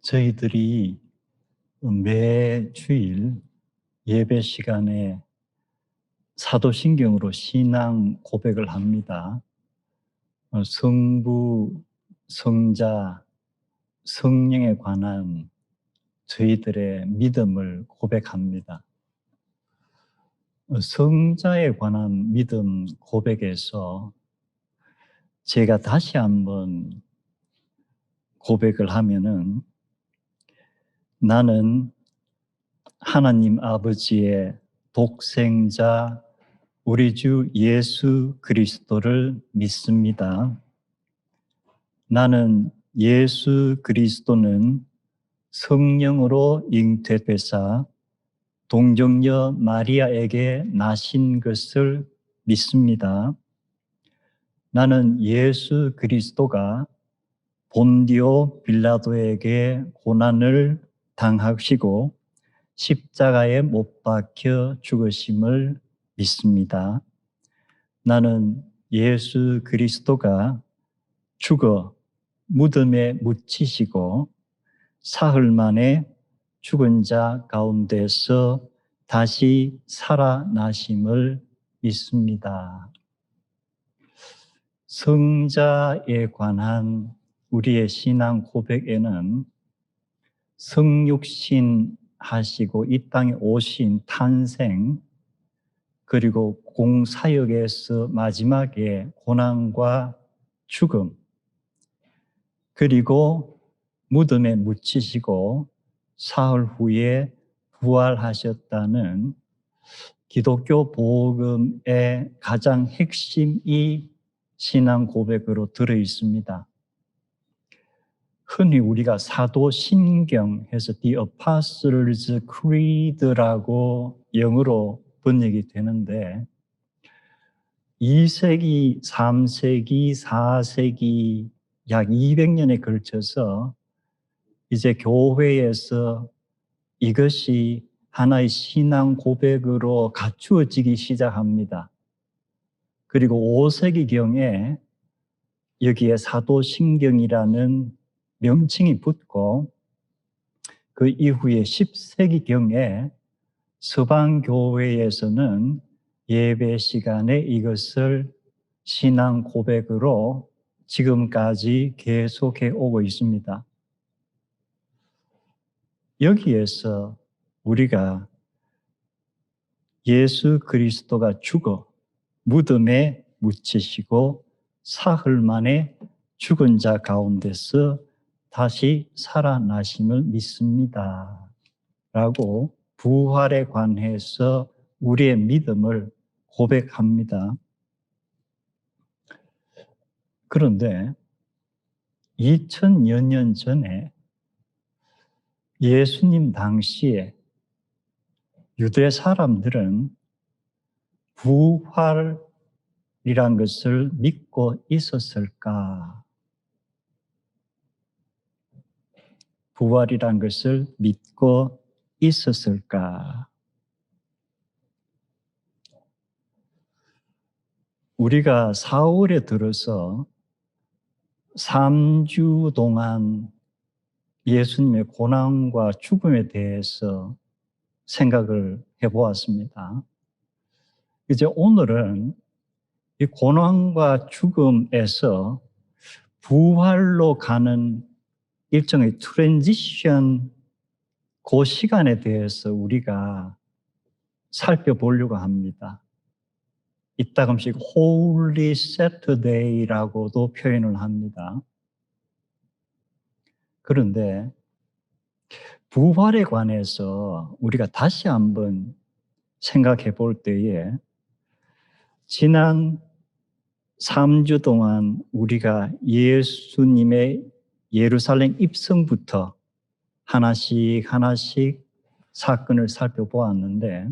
저희들이 매 주일 예배 시간에 사도신경으로 신앙 고백을 합니다. 성부, 성자, 성령에 관한 저희들의 믿음을 고백합니다. 성자에 관한 믿음 고백에서 제가 다시 한번 고백을 하면은, 나는 하나님 아버지의 독생자 우리 주 예수 그리스도를 믿습니다. 나는 예수 그리스도는 성령으로 잉태되사 동정녀 마리아에게 나신 것을 믿습니다. 나는 예수 그리스도가 본디오 빌라도에게 고난을 당하시고 십자가에 못 박혀 죽으심을 믿습니다. 나는 예수 그리스도가 죽어 무덤에 묻히시고 사흘 만에 죽은 자 가운데서 다시 살아나심을 믿습니다. 성자에 관한 우리의 신앙 고백에는 성육신 하시고 이 땅에 오신 탄생, 그리고 공사역에서 마지막에 고난과 죽음, 그리고 무덤에 묻히시고 사흘 후에 부활하셨다는 기독교 복음의 가장 핵심이 신앙 고백으로 들어 있습니다. 흔히 우리가 사도신경 해서 The Apostles' Creed라고 영어로 번역이 되는데, 2세기, 3세기, 4세기 약 200년에 걸쳐서 이제 교회에서 이것이 하나의 신앙 고백으로 갖추어지기 시작합니다. 그리고 5세기경에 여기에 사도신경이라는 명칭이 붙고, 그 이후에 10세기경에 서방교회에서는 예배 시간에 이것을 신앙 고백으로 지금까지 계속해 오고 있습니다. 여기에서 우리가 예수 그리스도가 죽어 무덤에 묻히시고 사흘 만에 죽은 자 가운데서 다시 살아나심을 믿습니다 라고 부활에 관해서 우리의 믿음을 고백합니다. 그런데 2000여 년 전에 예수님 당시에 유대 사람들은 부활이란 것을 믿고 있었을까? 부활이란 것을 믿고 있었을까? 우리가 4월에 들어서 3주 동안 예수님의 고난과 죽음에 대해서 생각을 해보았습니다. 이제 오늘은 이 고난과 죽음에서 부활로 가는 일종의 트랜지션, 그 시간에 대해서 우리가 살펴보려고 합니다. 이따금씩 Holy Saturday라고도 표현을 합니다. 그런데 부활에 관해서 우리가 다시 한번 생각해 볼 때에, 지난 3주 동안 우리가 예수님의 예루살렘 입성부터 하나씩 사건을 살펴보았는데,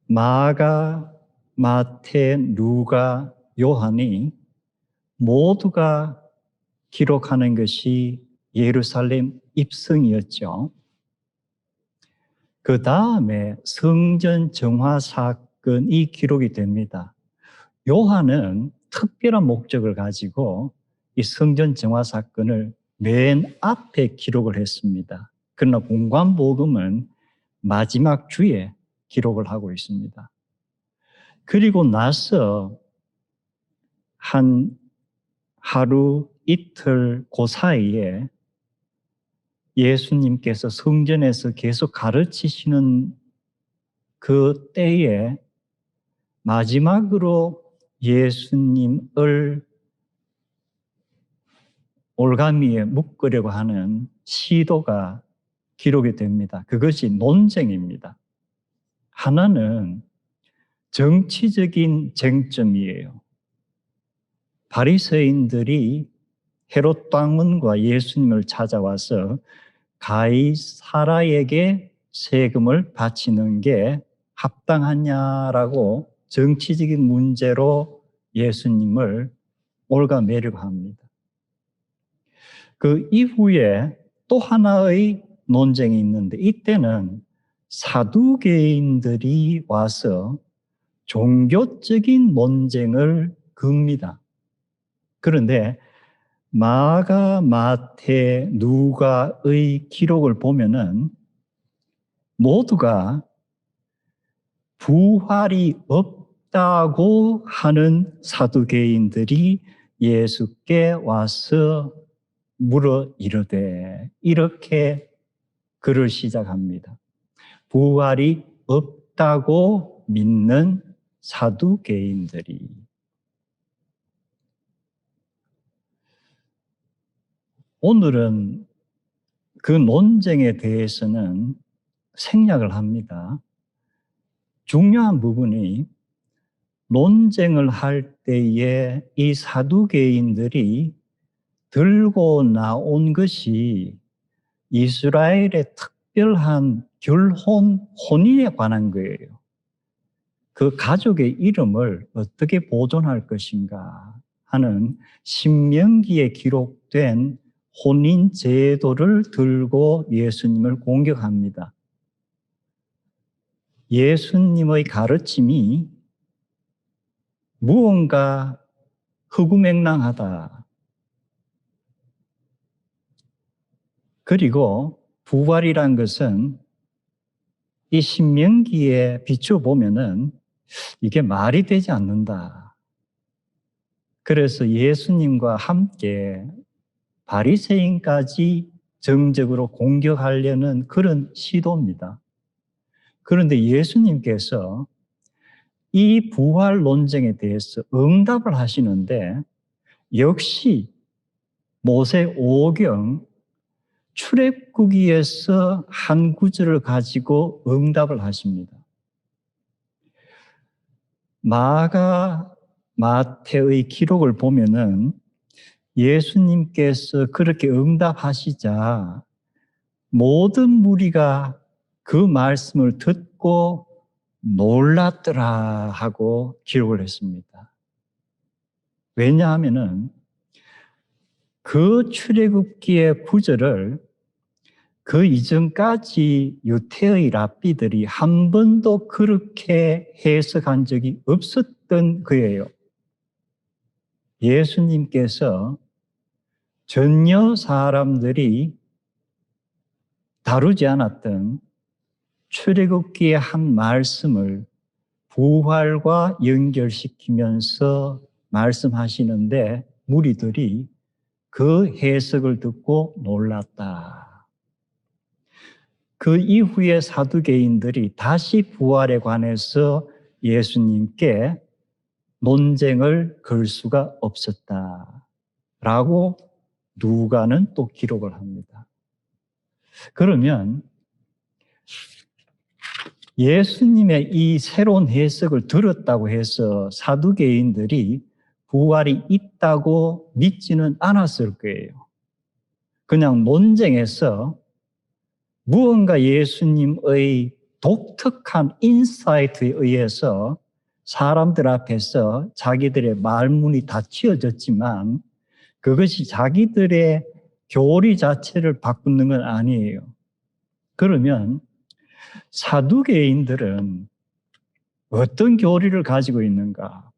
마가, 마태, 누가, 요한이 모두가 기록하는 것이 예루살렘 입성이었죠. 그 다음에 성전 정화 사건이 기록이 됩니다. 요한은 특별한 목적을 가지고 이 성전 정화 사건을 맨 앞에 기록을 했습니다. 그러나 공관복음은 마지막 주에 기록을 하고 있습니다. 그리고 나서 한 하루 이틀 그 사이에 예수님께서 성전에서 계속 가르치시는 그 때에 마지막으로 예수님을 올가미에 묶으려고 하는 시도가 기록이 됩니다. 그것이 논쟁입니다. 하나는 정치적인 쟁점이에요. 바리새인들이 헤롯 왕은과 예수님을 찾아와서 가이사라에게 세금을 바치는 게 합당하냐라고 정치적인 문제로 예수님을 올가매려고 합니다. 그 이후에 또 하나의 논쟁이 있는데 이때는 사두개인들이 와서 종교적인 논쟁을 겁니다. 그런데 마가, 마태, 누가의 기록을 보면은 모두가 부활이 없다고 하는 사두개인들이 예수께 와서 물어 이르되, 이렇게 글을 시작합니다. 부활이 없다고 믿는 사두개인들이. 오늘은 그 논쟁에 대해서는 생략을 합니다. 중요한 부분이 논쟁을 할 때에 이 사두개인들이 들고 나온 것이 이스라엘의 특별한 결혼, 혼인에 관한 거예요. 그 가족의 이름을 어떻게 보존할 것인가 하는 신명기에 기록된 혼인 제도를 들고 예수님을 공격합니다. 예수님의 가르침이 무언가 허구맹랑하다. 그리고 부활이란 것은 이 신명기에 비춰보면은 이게 말이 되지 않는다. 그래서 예수님과 함께 바리새인까지 정적으로 공격하려는 그런 시도입니다. 그런데 예수님께서 이 부활 논쟁에 대해서 응답을 하시는데 역시 모세 5경 출애굽기에서 한 구절을 가지고 응답을 하십니다. 마가, 마태의 기록을 보면은 예수님께서 그렇게 응답하시자 모든 무리가 그 말씀을 듣고 놀랐더라 하고 기록을 했습니다. 왜냐하면은 그 출애굽기의 구절을 그 이전까지 유태의 랍비들이 한 번도 그렇게 해석한 적이 없었던 거예요. 예수님께서 전혀 사람들이 다루지 않았던 출애굽기의 한 말씀을 부활과 연결시키면서 말씀하시는데 무리들이 그 해석을 듣고 놀랐다. 그 이후에 사두개인들이 다시 부활에 관해서 예수님께 논쟁을 걸 수가 없었다라고 누가는 또 기록을 합니다. 그러면 예수님의 이 새로운 해석을 들었다고 해서 사두개인들이 부활이 있다고 믿지는 않았을 거예요. 그냥 논쟁에서 무언가 예수님의 독특한 인사이트에 의해서 사람들 앞에서 자기들의 말문이 다 틔어졌지만 그것이 자기들의 교리 자체를 바꾸는 건 아니에요. 그러면 사두개인들은 어떤 교리를 가지고 있는가?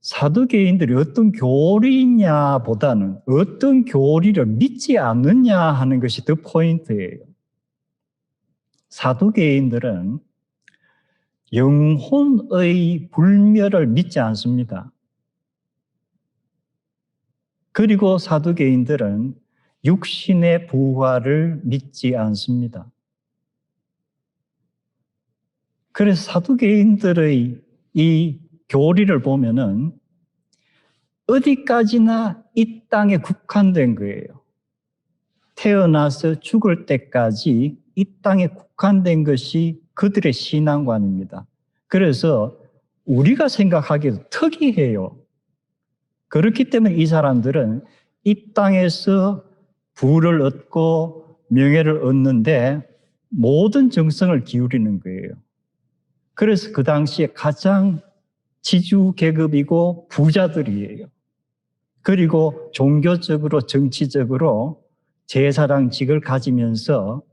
사두개인들이 어떤 교리냐보다는 어떤 교리를 믿지 않느냐 하는 것이 더 포인트예요. 사두개인들은 영혼의 불멸을 믿지 않습니다. 그리고 사두개인들은 육신의 부활을 믿지 않습니다. 그래서 사두개인들의 이 교리를 보면은 어디까지나 이 땅에 국한된 거예요. 태어나서 죽을 때까지 이 땅에 국한된 것이 그들의 신앙관입니다. 그래서 우리가 생각하기에도 특이해요. 그렇기 때문에 이 사람들은 이 땅에서 부를 얻고 명예를 얻는데 모든 정성을 기울이는 거예요. 그래서 그 당시에 가장 지주 계급이고 부자들이에요. 그리고 종교적으로 정치적으로 제사장직을 가지면서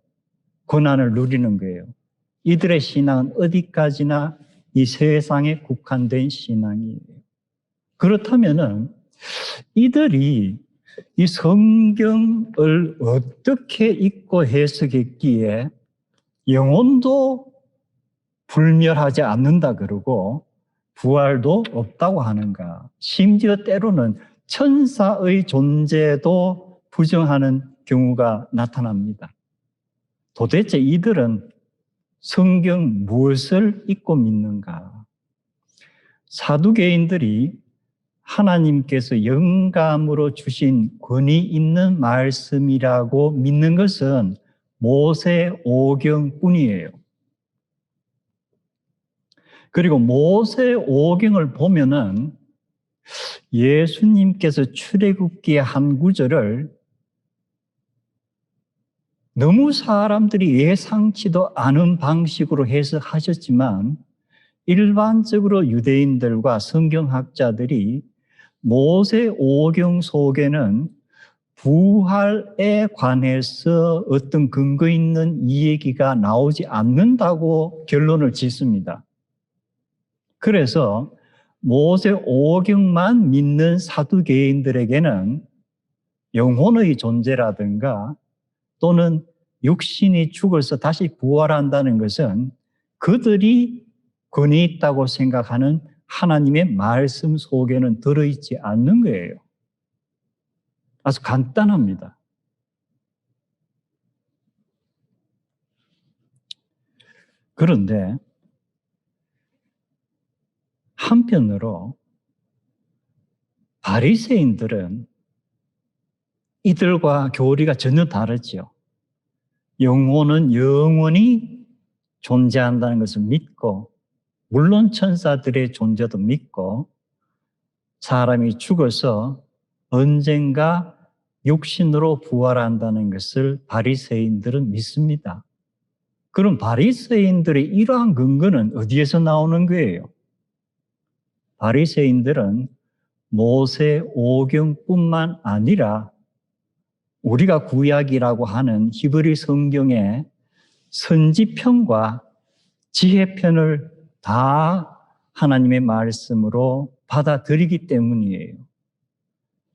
권한을 누리는 거예요. 이들의 신앙은 어디까지나 이 세상에 국한된 신앙이에요. 그렇다면은 이들이 이 성경을 어떻게 읽고 해석했기에 영혼도 불멸하지 않는다 그러고 부활도 없다고 하는가? 심지어 때로는 천사의 존재도 부정하는 경우가 나타납니다. 도대체 이들은 성경 무엇을 읽고 믿는가? 사두개인들이 하나님께서 영감으로 주신 권위 있는 말씀이라고 믿는 것은 모세 오경뿐이에요. 그리고 모세 오경을 보면은 예수님께서 출애굽기의 한 구절을 너무 사람들이 예상치도 않은 방식으로 해석하셨지만 일반적으로 유대인들과 성경학자들이 모세 오경 속에는 부활에 관해서 어떤 근거 있는 이야기가 나오지 않는다고 결론을 짓습니다. 그래서 모세 오경만 믿는 사두개인들에게는 영혼의 존재라든가 또는 육신이 죽어서 다시 부활한다는 것은 그들이 권위 있다고 생각하는 하나님의 말씀 속에는 들어있지 않는 거예요. 아주 간단합니다. 그런데 한편으로 바리새인들은 이들과 교리가 전혀 다르죠. 영혼은 영원히 존재한다는 것을 믿고 물론 천사들의 존재도 믿고 사람이 죽어서 언젠가 육신으로 부활한다는 것을 바리새인들은 믿습니다. 그럼 바리새인들의 이러한 근거는 어디에서 나오는 거예요? 바리새인들은 모세 오경뿐만 아니라 우리가 구약이라고 하는 히브리 성경의 선지편과 지혜편을 다 하나님의 말씀으로 받아들이기 때문이에요.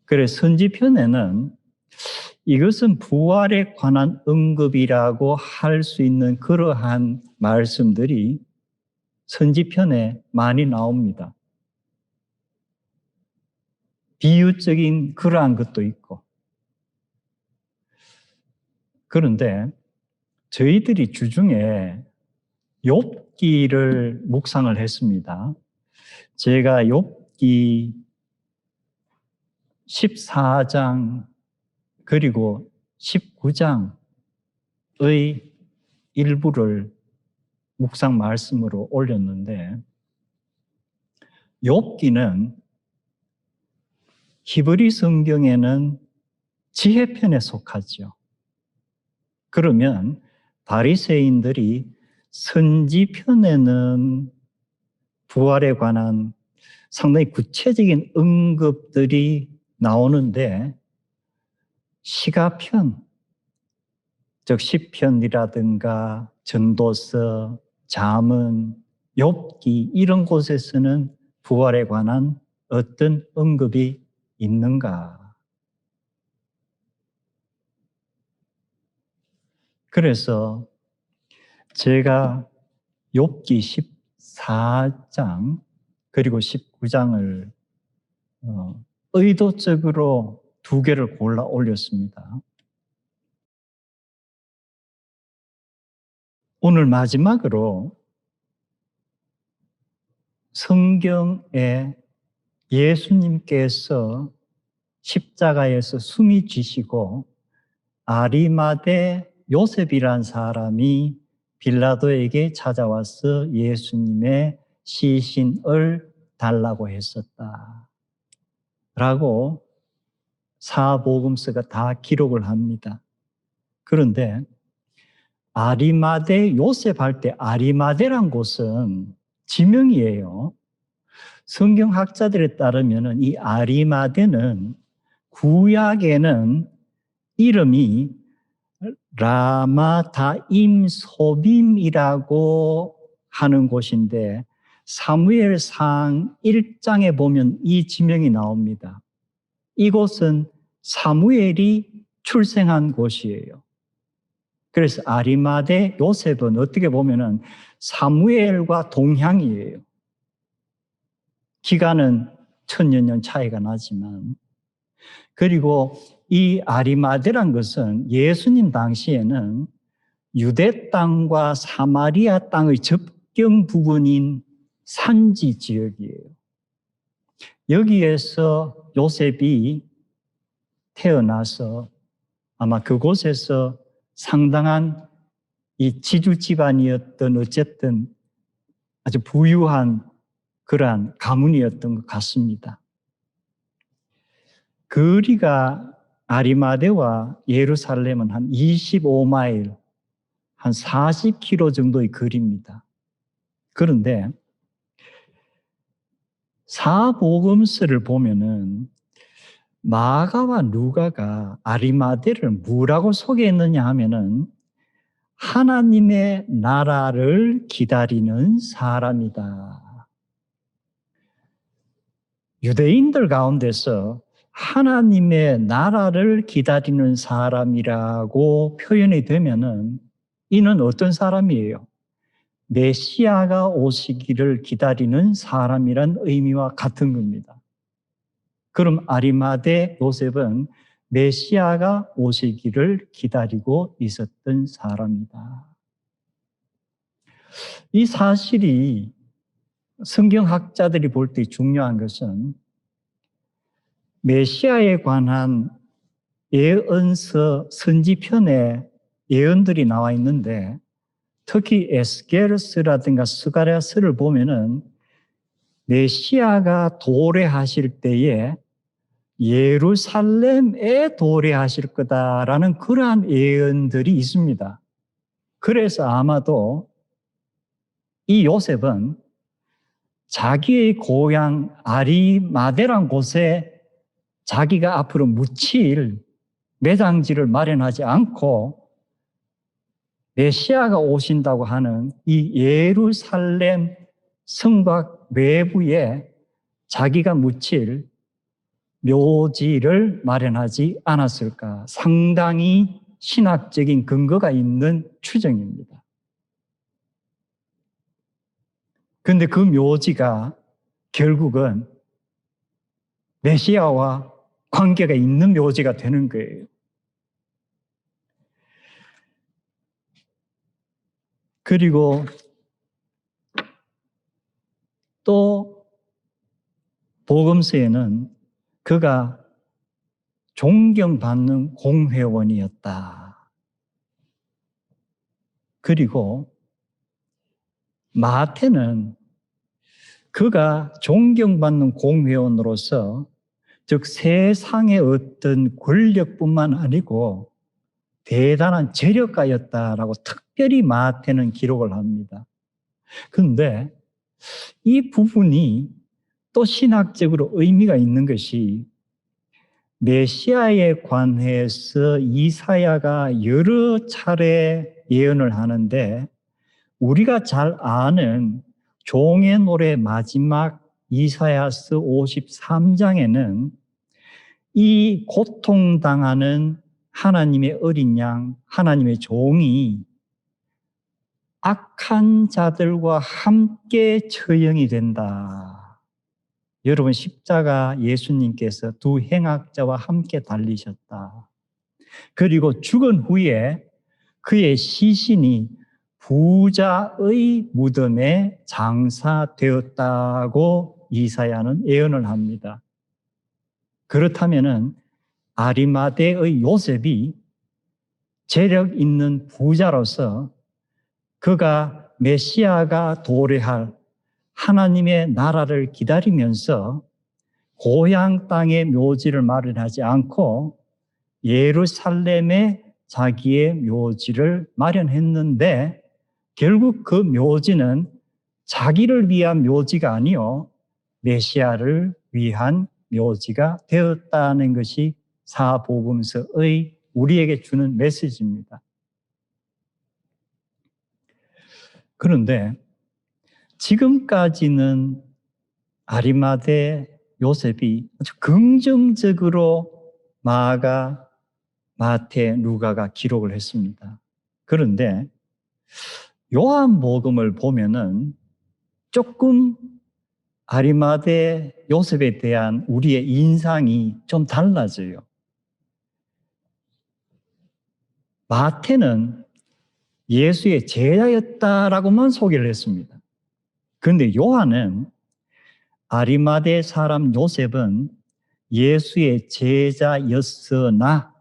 그래서 선지편에는 이것은 부활에 관한 언급이라고 할 수 있는 그러한 말씀들이 선지편에 많이 나옵니다. 비유적인 그러한 것도 있고. 그런데 저희들이 주중에 욥기를 묵상을 했습니다. 제가 욥기 14장 그리고 19장의 일부를 묵상 말씀으로 올렸는데 욥기는 히브리 성경에는 지혜편에 속하죠. 그러면 바리새인들이 선지편에는 부활에 관한 상당히 구체적인 언급들이 나오는데 시가편, 즉 시편이라든가 전도서, 잠언, 욥기 이런 곳에서는 부활에 관한 어떤 언급이 있는가? 그래서 제가 욥기 14장 그리고 19장을 의도적으로 두 개를 골라 올렸습니다. 오늘 마지막으로 성경에 예수님께서 십자가에서 숨이 쥐시고 아리마대 요셉이란 사람이 빌라도에게 찾아와서 예수님의 시신을 달라고 했었다 라고 사복음서가 다 기록을 합니다. 그런데 아리마대 요셉 할 때 아리마대란 곳은 지명이에요. 성경학자들에 따르면 이 아리마대는 구약에는 이름이 라마다임 소빔이라고 하는 곳인데 사무엘상 1장에 보면 이 지명이 나옵니다. 이곳은 사무엘이 출생한 곳이에요. 그래서 아리마대 요셉은 어떻게 보면은 사무엘과 동향이에요. 기간은 1000여 년 차이가 나지만. 그리고 이 아리마대란 것은 예수님 당시에는 유대 땅과 사마리아 땅의 접경 부분인 산지 지역이에요. 여기에서 요셉이 태어나서 아마 그곳에서 상당한 이 지주 집안이었던 어쨌든 아주 부유한 그러한 가문이었던 것 같습니다. 거리가 아리마대와 예루살렘은 한 25마일, 한 40km 정도의 거리입니다. 그런데 사복음서를 보면은 마가와 누가가 아리마대를 뭐라고 소개했느냐 하면은 하나님의 나라를 기다리는 사람이다. 유대인들 가운데서 하나님의 나라를 기다리는 사람이라고 표현이 되면은 이는 어떤 사람이에요? 메시아가 오시기를 기다리는 사람이란 의미와 같은 겁니다. 그럼 아리마대 요셉은 메시아가 오시기를 기다리고 있었던 사람이다. 이 사실이 성경학자들이 볼 때 중요한 것은 메시아에 관한 예언서 선지편에 예언들이 나와 있는데 특히 에스겔서라든가 스가랴서를 보면은 메시아가 도래하실 때에 예루살렘에 도래하실 거다라는 그러한 예언들이 있습니다. 그래서 아마도 이 요셉은 자기의 고향 아리마대란 곳에 자기가 앞으로 묻힐 매장지를 마련하지 않고 메시아가 오신다고 하는 이 예루살렘 성곽 외부에 자기가 묻힐 묘지를 마련하지 않았을까? 상당히 신학적인 근거가 있는 추정입니다. 그런데 그 묘지가 결국은 메시아와 관계가 있는 묘지가 되는 거예요. 그리고 또 복음서에는 그가 존경받는 공회원이었다. 그리고 마태는 그가 존경받는 공회원으로서 즉 세상의 어떤 권력뿐만 아니고 대단한 재력가였다라고 특별히 마태는 기록을 합니다. 그런데 이 부분이 또 신학적으로 의미가 있는 것이 메시아에 관해서 이사야가 여러 차례 예언을 하는데 우리가 잘 아는 종의 노래 마지막 이사야서 53장에는 이 고통당하는 하나님의 어린 양, 하나님의 종이 악한 자들과 함께 처형이 된다. 여러분, 십자가 예수님께서 두 행악자와 함께 달리셨다. 그리고 죽은 후에 그의 시신이 부자의 무덤에 장사되었다고 이사야는 예언을 합니다. 그렇다면은 아리마대의 요셉이 재력 있는 부자로서 그가 메시아가 도래할 하나님의 나라를 기다리면서 고향 땅에 묘지를 마련하지 않고 예루살렘에 자기의 묘지를 마련했는데 결국 그 묘지는 자기를 위한 묘지가 아니요 메시아를 위한 묘지가 되었다는 것이 사복음서의 우리에게 주는 메시지입니다. 그런데 지금까지는 아리마대 요셉이 아주 긍정적으로 마가, 마태, 누가가 기록을 했습니다. 그런데 요한복음을 보면은 조금 아리마대 요셉에 대한 우리의 인상이 좀 달라져요. 마태는 예수의 제자였다라고만 소개를 했습니다. 그런데 요한은 아리마대 사람 요셉은 예수의 제자였으나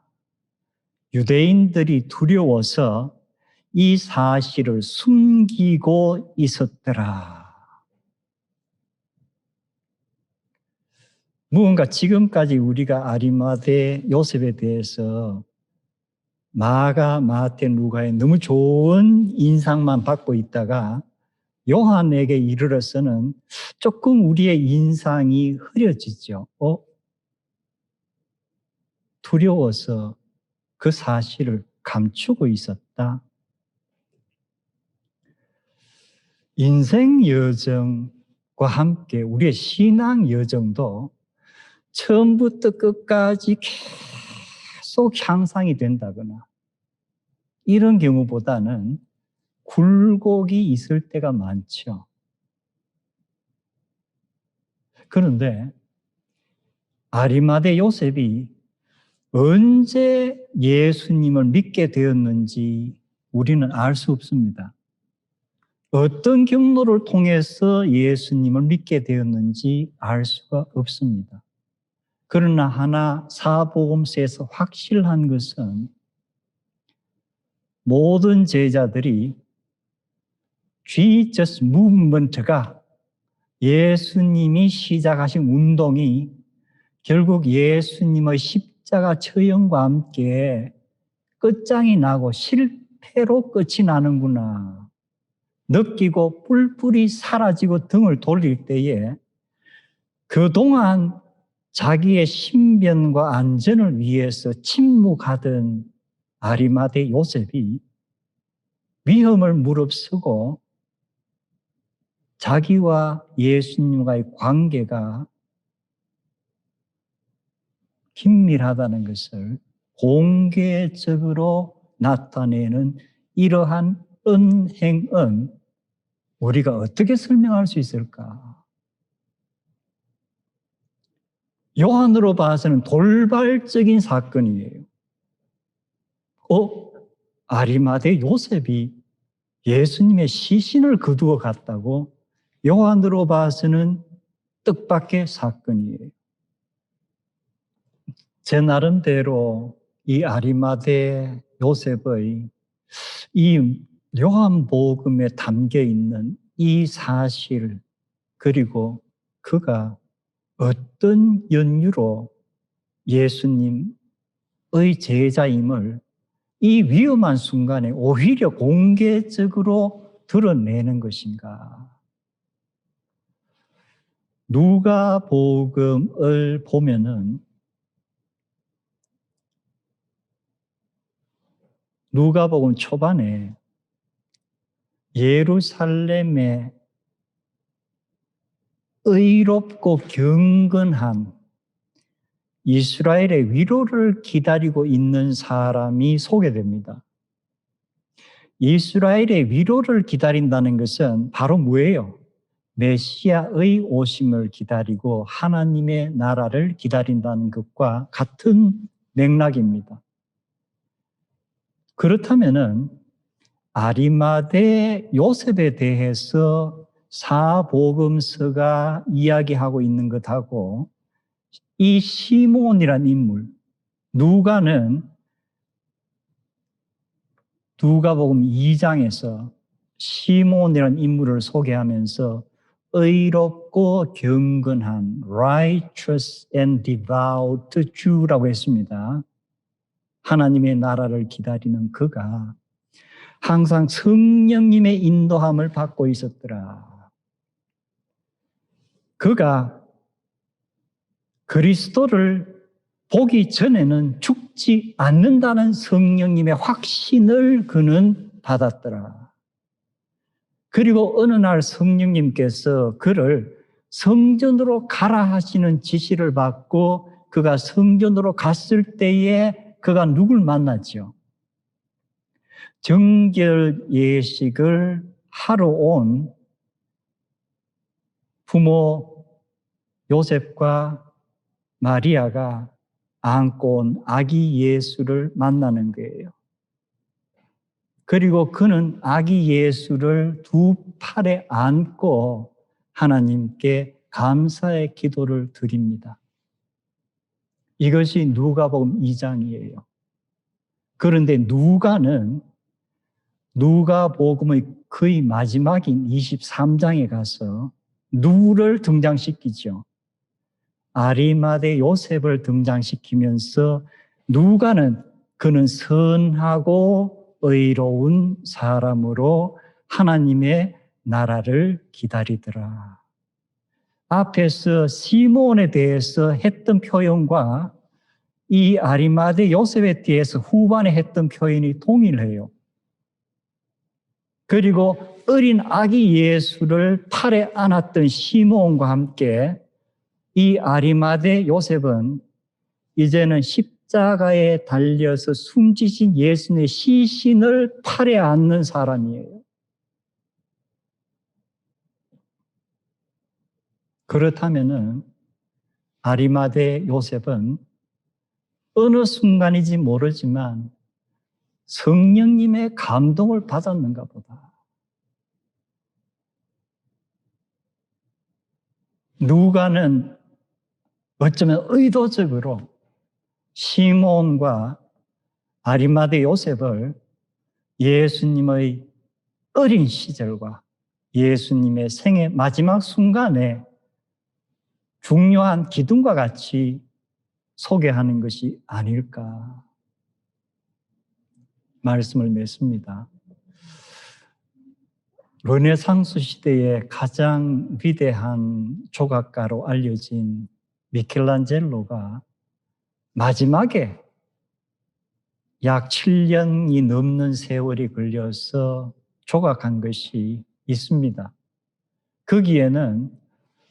유대인들이 두려워서 이 사실을 숨기고 있었더라. 무언가 지금까지 우리가 아리마대 요셉에 대해서 마가, 마태, 누가의 너무 좋은 인상만 받고 있다가 요한에게 이르러서는 조금 우리의 인상이 흐려지죠. 두려워서 그 사실을 감추고 있었다. 인생 여정과 함께 우리의 신앙 여정도 처음부터 끝까지 계속 향상이 된다거나 이런 경우보다는 굴곡이 있을 때가 많죠. 그런데 아리마대 요셉이 언제 예수님을 믿게 되었는지 우리는 알 수 없습니다. 어떤 경로를 통해서 예수님을 믿게 되었는지 알 수가 없습니다. 그러나 하나 사복음서에서 확실한 것은 모든 제자들이 Jesus Movement가 예수님이 시작하신 운동이 결국 예수님의 십자가 처형과 함께 끝장이 나고 실패로 끝이 나는구나 느끼고 뿔뿔이 사라지고 등을 돌릴 때에 그동안 자기의 신변과 안전을 위해서 침묵하던 아리마대 요셉이 위험을 무릅쓰고 자기와 예수님과의 관계가 긴밀하다는 것을 공개적으로 나타내는 이러한 은행은 우리가 어떻게 설명할 수 있을까? 요한으로 봐서는 돌발적인 사건이에요. 아리마대 요셉이 예수님의 시신을 거두어 갔다고? 요한으로 봐서는 뜻밖의 사건이에요. 제 나름대로 이 아리마대 요셉의 이 요한복음에 담겨 있는 이 사실 그리고 그가 어떤 연유로 예수님의 제자임을 이 위험한 순간에 오히려 공개적으로 드러내는 것인가? 누가복음을 보면은 누가복음 초반에 예루살렘에 의롭고 경건한 이스라엘의 위로를 기다리고 있는 사람이 소개됩니다. 이스라엘의 위로를 기다린다는 것은 바로 뭐예요? 메시아의 오심을 기다리고 하나님의 나라를 기다린다는 것과 같은 맥락입니다. 그렇다면은 아리마대 요셉에 대해서 사복음서가 이야기하고 있는 것하고 이 시몬이란 인물, 누가복음 2장에서 시몬이란 인물을 소개하면서 의롭고 경건한 righteous and devout Jew라고 했습니다. 하나님의 나라를 기다리는 그가 항상 성령님의 인도함을 받고 있었더라. 그가 그리스도를 보기 전에는 죽지 않는다는 성령님의 확신을 그는 받았더라. 그리고 어느 날 성령님께서 그를 성전으로 가라 하시는 지시를 받고 그가 성전으로 갔을 때에 그가 누굴 만났죠? 정결 예식을 하러 온 부모 요셉과 마리아가 안고 온 아기 예수를 만나는 거예요. 그리고 그는 아기 예수를 두 팔에 안고 하나님께 감사의 기도를 드립니다. 이것이 누가복음 2장이에요. 그런데 누가복음의 거의 마지막인 23장에 가서 누구를 등장시키죠? 아리마대 요셉을 등장시키면서 그는 선하고 의로운 사람으로 하나님의 나라를 기다리더라. 앞에서 시몬에 대해서 했던 표현과 이 아리마대 요셉에 대해서 후반에 했던 표현이 동일해요. 그리고 어린 아기 예수를 팔에 안았던 시몬과 함께 이 아리마대 요셉은 이제는 십자가에 달려서 숨지신 예수님의 시신을 팔에 안는 사람이에요. 그렇다면은 아리마대 요셉은 어느 순간인지 모르지만 성령님의 감동을 받았는가 보다. 누가는 어쩌면 의도적으로 시몬과 아리마대 요셉을 예수님의 어린 시절과 예수님의 생의 마지막 순간에 중요한 기둥과 같이 소개하는 것이 아닐까 말씀을 맺습니다. 르네상스 시대의 가장 위대한 조각가로 알려진 미켈란젤로가 마지막에 약 7년이 넘는 세월이 걸려서 조각한 것이 있습니다. 거기에는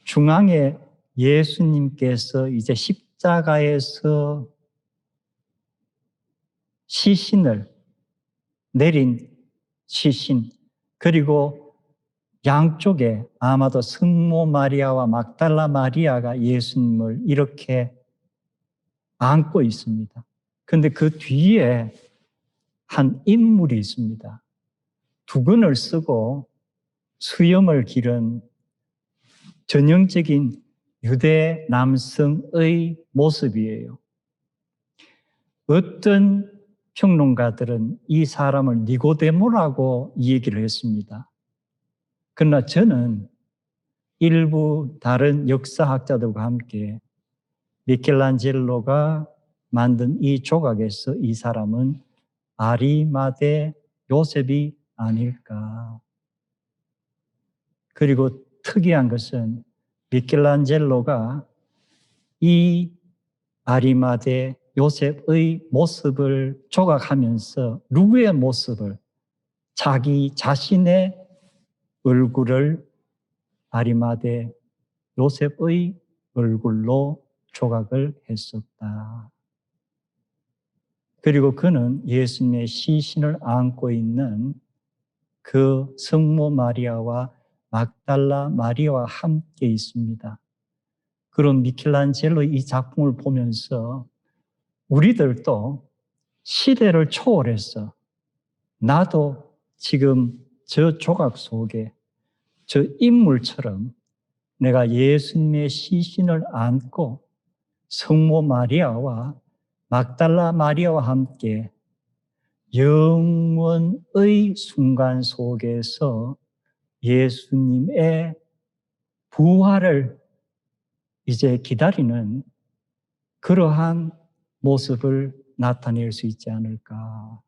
중앙에 예수님께서 이제 십자가에서 시신을 내린 시신, 그리고 양쪽에 아마도 성모 마리아와 막달라 마리아가 예수님을 이렇게 안고 있습니다. 그런데 그 뒤에 한 인물이 있습니다. 두건을 쓰고 수염을 기른 전형적인 유대 남성의 모습이에요. 어떤 평론가들은 이 사람을 니고데모라고 얘기를 했습니다. 그러나 저는 일부 다른 역사학자들과 함께 미켈란젤로가 만든 이 조각에서 이 사람은 아리마대 요셉이 아닐까. 그리고 특이한 것은 미켈란젤로가 이 아리마대 요셉의 모습을 조각하면서 누구의 모습을? 자기 자신의 얼굴을 아리마대 요셉의 얼굴로 조각을 했었다. 그리고 그는 예수님의 시신을 안고 있는 그 성모 마리아와 막달라 마리아와 함께 있습니다. 그런 미켈란젤로의 이 작품을 보면서 우리들도 시대를 초월해서 나도 지금 저 조각 속에 저 인물처럼 내가 예수님의 시신을 안고 성모 마리아와 막달라 마리아와 함께 영원의 순간 속에서 예수님의 부활을 이제 기다리는 그러한 모습을 나타낼 수 있지 않을까.